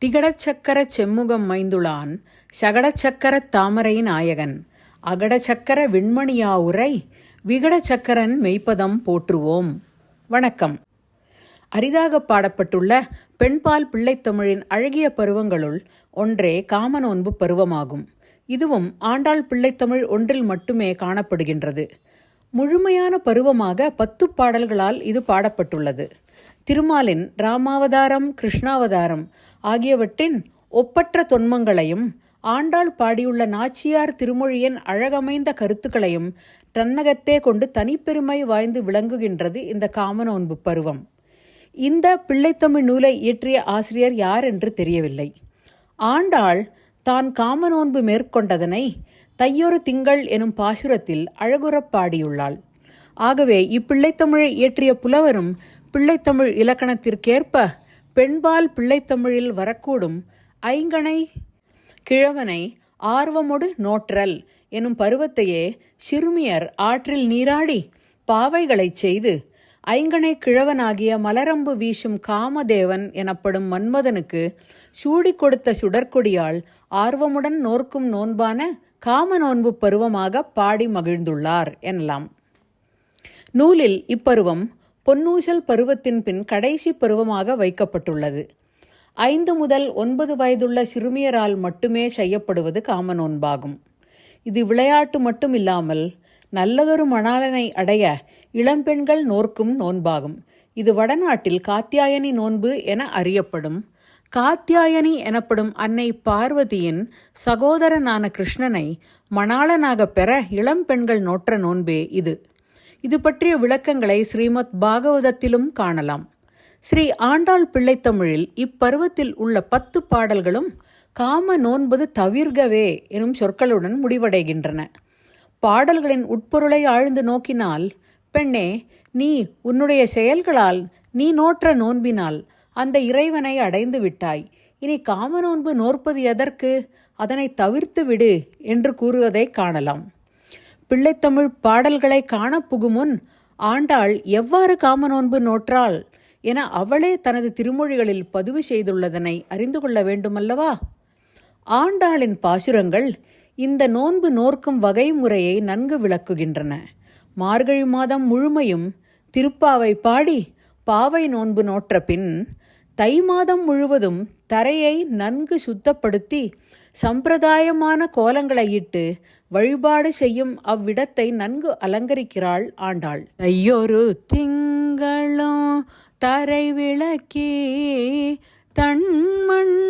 திகடச்சக்கரச் செம்முகம் மைந்துளான் சகடச்சக்கரத் தாமரை நாயகன் அகடச்சக்கர விண்மணியாவுரை விகடச்சக்கரன் மெய்ப்பதம் போற்றுவோம். வணக்கம். அரிதாக பாடப்பட்டுள்ள பெண்பால் பிள்ளைத்தமிழின் அழகிய பருவங்களுள் ஒன்றே காமநோன்பு பருவமாகும். இதுவும் ஆண்டாள் பிள்ளைத்தமிழ் ஒன்றில் மட்டுமே காணப்படுகின்றது. முழுமையான பருவமாக 10 பாடல்களால் இது பாடப்பட்டுள்ளது. திருமாலின் ராமாவதாரம், கிருஷ்ணாவதாரம் ஆகியவற்றின் ஒப்பற்ற தொன்மங்களையும் ஆண்டாள் பாடியுள்ள நாச்சியார் திருமொழியின் அழகமைந்த கருத்துக்களையும் தன்னகத்தே கொண்டு தனிப்பெருமை வாய்ந்து விளங்குகின்றது இந்த காமநோன்பு பருவம். இந்த பிள்ளைத்தமிழ் நூலை இயற்றிய ஆசிரியர் யார் என்று தெரியவில்லை. ஆண்டாள் தான் காமநோன்பு மேற்கொண்டதனை தையொரு திங்கள் எனும் பாசுரத்தில் அழகுறப் பாடியுள்ளாள். ஆகவே இப்பிள்ளைத்தமிழை இயற்றிய புலவரும் பிள்ளைத்தமிழ் இலக்கணத்திற்கேற்ப பெண்பால் பிள்ளைத்தமிழில் வரக்கூடும் ஐங்கணை கிழவனை ஆர்வமொடு நோற்றல் எனும் பருவத்தையே சிறுமியர் ஆற்றில் நீராடி பாவைகளைச் செய்து ஐங்கணை கிழவனாகிய மலரம்பு வீசும் காமதேவன் எனப்படும் மன்மதனுக்கு சூடி கொடுத்த சுடற்கொடியால் ஆர்வமுடன் நோர்க்கும் நோன்பான காம நோன்பு பருவமாக பாடி மகிழ்ந்துள்ளார் எனலாம். நூலில் இப்பருவம் பொன்னூசல் பருவத்தின் பின் கடைசி பருவமாக வைக்கப்பட்டுள்ளது. 5 முதல் 9 வயதுள்ள சிறுமியரால் மட்டுமே செய்யப்படுவது காம நோன்பாகும். இது விளையாட்டு மட்டுமில்லாமல் நல்லதொரு மணாளனை அடைய இளம்பெண்கள் நோர்க்கும் நோன்பாகும். இது வடநாட்டில் காத்தியாயனி நோன்பு என அறியப்படும். காத்தியாயனி எனப்படும் அன்னை பார்வதியின் சகோதரனான கிருஷ்ணனை மணாளனாக பெற இளம்பெண்கள் நோற்ற நோன்பே இது. இது பற்றிய விளக்கங்களை ஸ்ரீமத் பாகவதத்திலும் காணலாம். ஸ்ரீ ஆண்டாள் பிள்ளைத்தமிழில் இப்பருவத்தில் உள்ள 10 பாடல்களும் காம நோன்பது தவிர்கவே எனும் சொற்களுடன் முடிவடைகின்றன. பாடல்களின் உட்பொருளை ஆழ்ந்து நோக்கினால், பெண்ணே, நீ உன்னுடைய செயல்களால் நீ நோற்ற நோன்பினால் அந்த இறைவனை அடைந்து விட்டாய். இனி காம நோன்பு நோற்பது எதற்கு? அதனை தவிர்த்து விடு என்று கூறுவதை காணலாம். பிள்ளைத்தமிழ் பாடல்களை காண புகுமுன் ஆண்டாள் எவ்வாறு காம நோன்பு நோற்றாள் என அவளே தனது திருமொழிகளில் பதிவு செய்துள்ளதனை அறிந்து கொள்ள வேண்டுமல்லவா? ஆண்டாளின் பாசுரங்கள் இந்த நோன்பு நோர்க்கும் வகை முறையை நன்கு விளக்குகின்றன. மார்கழி மாதம் முழுமையும் திருப்பாவை பாடி பாவை நோன்பு நோற்ற பின் தை மாதம் முழுவதும் தரையை நன்கு சுத்தப்படுத்தி சம்பிரதாயமான கோலங்களை இட்டு வழிபாடு செய்யும் அவ்விடத்தை நன்கு அலங்கரிக்கிறாள் ஆண்டாள். தையொரு திங்களும் தரை விளக்கி தன்மண்டலமிட்டு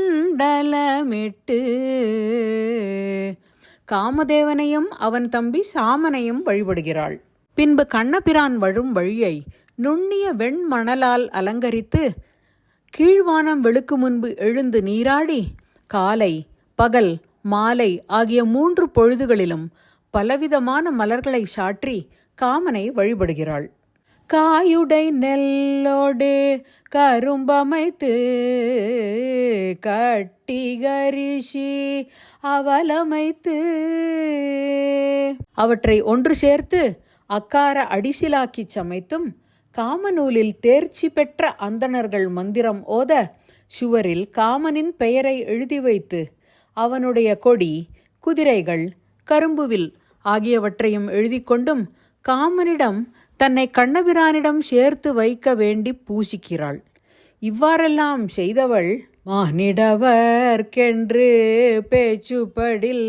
காமதேவனையும் அவன் தம்பி சாமனையும் வழிபடுகிறாள். பின்பு கண்ணபிரான் வழும் வழியை நுண்ணிய வெண்மணலால் அலங்கரித்து கீழ்வானம் வெளுக்கு முன்பு எழுந்து நீராடி காலை, பகல், மாலை ஆகிய 3 பொழுதுகளிலும் பலவிதமான மலர்களை சாற்றி காமனை வழிபடுகிறாள். காயுடை நெல்லோடு கரும்பமைத்து கட்டிகரிசி அவலமைத்து அவற்றை ஒன்று சேர்த்து அக்கார அடிசிலாக்கி சமைத்தும் காமநூலில் தேர்ச்சி பெற்ற அந்தணர்கள் மந்திரம் ஓத சுவரில் காமனின் பெயரை எழுதி வைத்து அவனுடைய கொடி, குதிரைகள், கரும்புவில் ஆகியவற்றையும் எழுதி கொண்டும் காமனிடம் தன்னை கண்ணபிரானிடம் சேர்த்து வைக்க வேண்டி பூசிக்கிறாள். இவ்வாறெல்லாம் செய்தவள் மானிடவர்க்கென்று பேச்சுப்படில்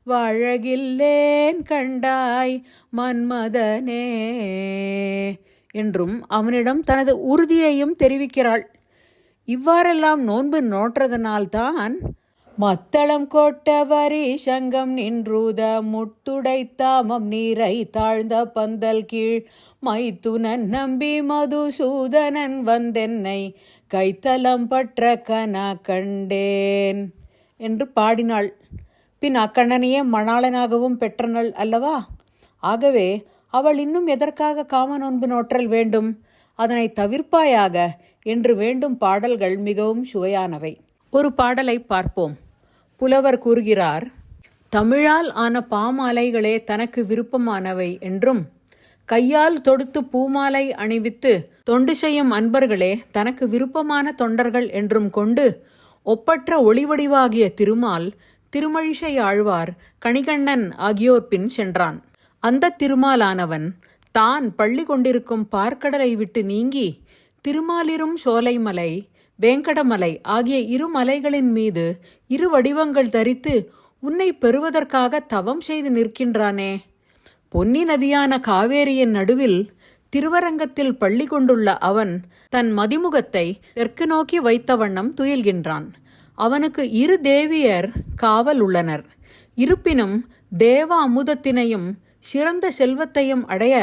வாழகில்லேன் கண்டாய் மன்மதனே என்றும் அவனிடம் தனது உறுதியையும் தெரிவிக்கிறாள். இவ்வாறெல்லாம் நோன்பு நோற்றதனால்தான் மத்தளம் கோட்டவரி சங்கம் நின்றூத முட்டுடை தாமம் நீரை தாழ்ந்த பந்தல் கீழ் மைத்துனன் நம்பி மதுசூதனன் வந்தென்னை கைத்தலம் பற்ற கனா கண்டேன் என்று பாடினாள். பின் அக்கண்ணனையே மணாளனாகவும் பெற்றனள் அல்லவா? ஆகவே அவள் இன்னும் எதற்காக காம நோன்பு நோற்றல் வேண்டும்? அதனை தவிர்ப்பாயாக என்று வேண்டும் பாடல்கள் மிகவும் சுவையானவை. ஒரு பாடலை பார்ப்போம். புலவர் கூறுகிறார், தமிழால் ஆன பாமாலைகளே தனக்கு விருப்பமானவை என்றும் கையால் தொடுத்து பூமாலை அணிவித்து தொண்டு செய்யும் அன்பர்களே தனக்கு விருப்பமான தொண்டர்கள் என்றும் கொண்டு ஒப்பற்ற ஒளிவடிவாகிய திருமால், திருமழிசை ஆழ்வார், கணிகண்ணன் ஆகியோர் பின் சென்றான். அந்த திருமாலானவன் தான் பள்ளி கொண்டிருக்கும் பார்க்கடலை விட்டு நீங்கி திருமாலிரும் சோலைமலை, வேங்கடமலை ஆகிய இரு மலைகளின் மீது இரு வடிவங்கள் தரித்து உன்னை பெறுவதற்காக தவம் செய்து நிற்கின்றானே. பொன்னி நதியான காவேரியின் நடுவில் திருவரங்கத்தில் பள்ளி கொண்டுள்ள அவன் தன் மதிமுகத்தை தெற்கு நோக்கி வைத்த வண்ணம் துயில்கின்றான். அவனுக்கு இரு தேவியர் காவல் உள்ளனர். இருப்பினும் தேவ அமுதத்தினையும் சிறந்த செல்வத்தையும் அடைய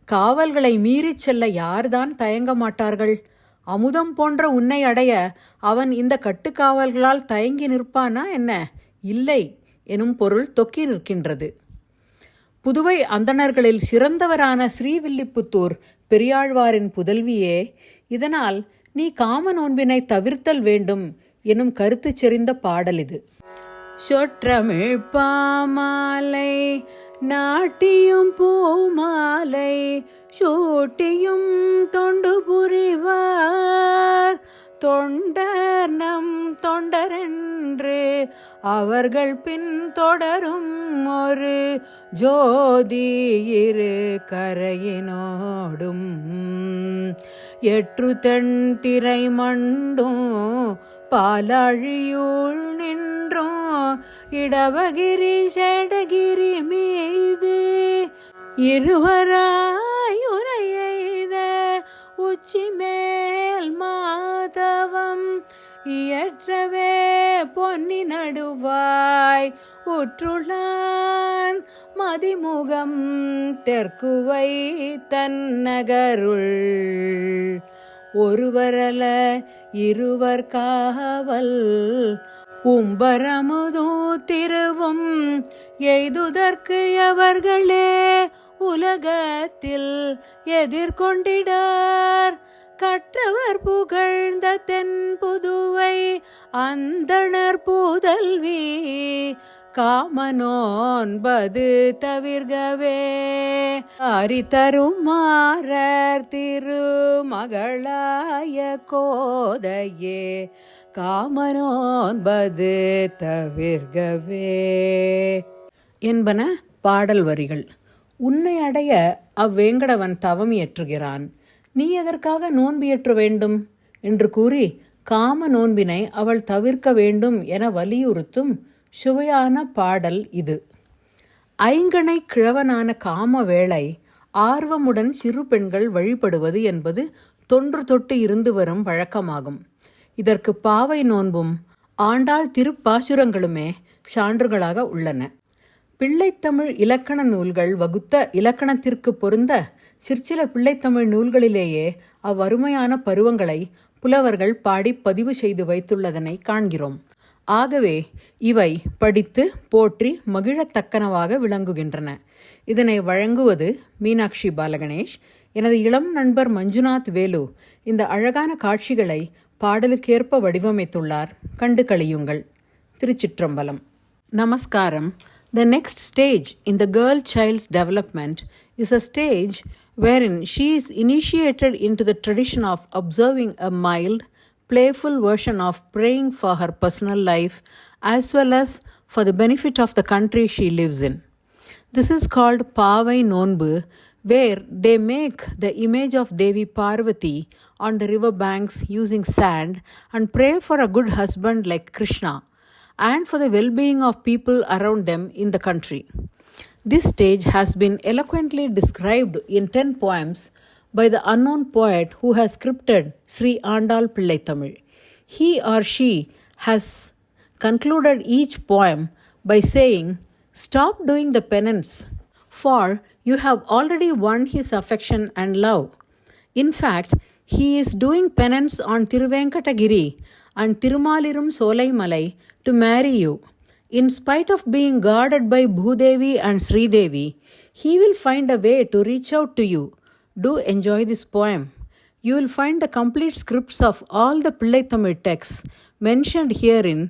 காவல்களை மீறிச் செல்ல யார்தான் தயங்க மாட்டார்கள்? அமுதம் போன்ற உன்னை அடைய அவன் இந்த கட்டுக்காவல்களால் தயங்கி நிற்பானா என்ன? இல்லை எனும் பொருள் தொக்கி நிற்கின்றது. புதுவை அந்தணர்களில் சிறந்தவரான ஸ்ரீவில்லிபுத்தூர் பெரியாழ்வாரின் புதல்வியே, இதனால் நீ காம நோன்பினை தவிர்த்தல் வேண்டும் எனும் கருத்து செறிந்த பாடல் இது. சொற்றமிழ் பாமாலை நாட்டியும் பூமாலை சூட்டியும் தொண்டு புரிவார் தொண்டர் நம் தொண்டரென்று அவர்கள் பின் தொடரும் ஒரு ஜோதி இரு கரையினோடும் எற்று தென் திரை மண்டும் பாலாழியுள் நின்றும் இடவகிரி செடகிரி மீது இருவராயுரையெய்த உச்சி மேல் மாதவம் இயற்றவே பொன்னி நடுவாய் உற்றுளான் மதிமுகம் தெற்குவை தன்னகருள் ஒருவரல இருவர் காவல் உம்பரமுதூ திருவும் எய்துதற்கு அவர்களே உலகத்தில் எதிர்கொண்டிடார் கற்றவர் புகழ்ந்த தென் புதுவை அந்தணர் புதல்வி காமனோன்பது தவிர்கவே அரிதருமாறர் திருமகளாய கோதையே காமனோன்பது தவிர்கவே என்பன பாடல் வரிகள். உன்னை அடைய அவ்வேங்கடவன் தவம் இயற்றுகிறான், நீ எதற்காக நோன்பியற்ற வேண்டும் என்று கூறி காம நோன்பினை அவள் தவிர்க்க வேண்டும் என வலியுறுத்தும் சுவையான பாடல் இது. ஐங்கணை கிழவனான காம வேளை ஆர்வமுடன் சிறு பெண்கள் வழிபடுவது என்பது தொன்று தொட்டு இருந்து வரும் வழக்கமாகும். இதற்கு பாவை நோன்பும் ஆண்டாள் திருப்பாசுரங்களுமே சான்றுகளாக உள்ளன. பிள்ளைத்தமிழ் இலக்கண நூல்கள் வகுத்த இலக்கணத்திற்கு பொருந்த சிற்சில பிள்ளைத்தமிழ் நூல்களிலேயே அவ்வருமையான பருவங்களை புலவர்கள் பாடி பதிவு செய்து வைத்துள்ளதனை காண்கிறோம். ஆகவே இவை படித்து போற்றி மகிழத்தக்கனவாக விளங்குகின்றன. இதனை வழங்குவது மீனாட்சி பாலகணேஷ். எனது இளம் நண்பர் மஞ்சுநாத் வேலு இந்த அழகான காட்சிகளை பாடலுக்கேற்ப வடிவமைத்துள்ளார். கண்டு களியுங்கள். திருச்சிற்றம்பலம். நமஸ்காரம். The next stage in the girl child's development is a stage wherein she is initiated into the tradition of observing a mild, playful version of praying for her personal life as well as for the benefit of the country she lives in. This is called Pavai Nonbu, where they make the image of Devi Parvati on the river banks using sand and pray for a good husband like Krishna and for the well-being of people around them in the country. This stage has been eloquently described in 10 poems by the unknown poet who has scripted Sri Andal Pillai Tamil. He or she has concluded each poem by saying, "Stop doing the penance, for you have already won his affection and love. In fact, he is doing penance on Tiruvenkatagiri and Tirumalirum Solaimalai to marry you. In spite of being guarded by Bhudevi and Sridevi, he will find a way to reach out to you. Do enjoy this poem. You will find the complete scripts of all the Pillai Tamil texts mentioned herein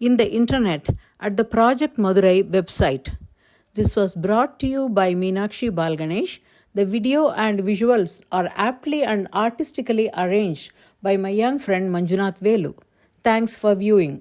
in the internet at the Project Madurai website." This was brought to you by Meenakshi Balganesh. The video and visuals are aptly and artistically arranged by my young friend Manjunath Velu. Thanks for viewing.